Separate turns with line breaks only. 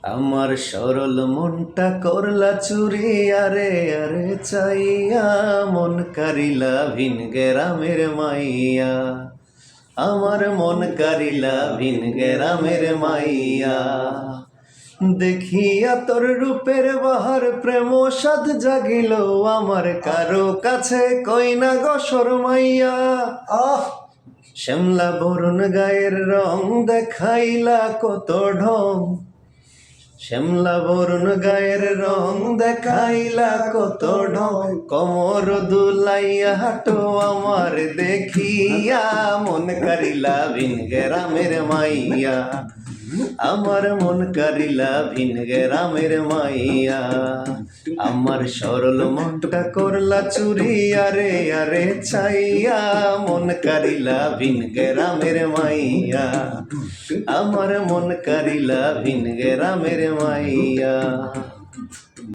আমার সরল মনটা করলা চুরি, আরে আরে চাইয়া মন কারিলা ভিন গেরামের মাইয়া। আমার মন কারিলা ভিন গেরামের মাইয়া। দেখিয়া তোর রূপের বাহার প্রেম সাধ জাগিল আমার, কারো কাছে কই না গো শরমাইয়া। শ্যামলা বরুণ গায়ের রং দেখাইলা কত ঢং, শ্যামলা বরুণ গায়ের রং দেখাইলা কত ঢং। কমর দুলাইয়া হাঁটো আমার দেখিয়া, মন কারিলা ভিন গেরামের মাইয়া। আমার মন কারিলা ভিন গেরামের মাইয়া। আমার সরল মনটা করলা চুরি, আরে আরে চাইয়া মন কারিলা ভিন গেরামের মাইয়া। আমার মন কারিলা ভিন গেরামের মাইয়া।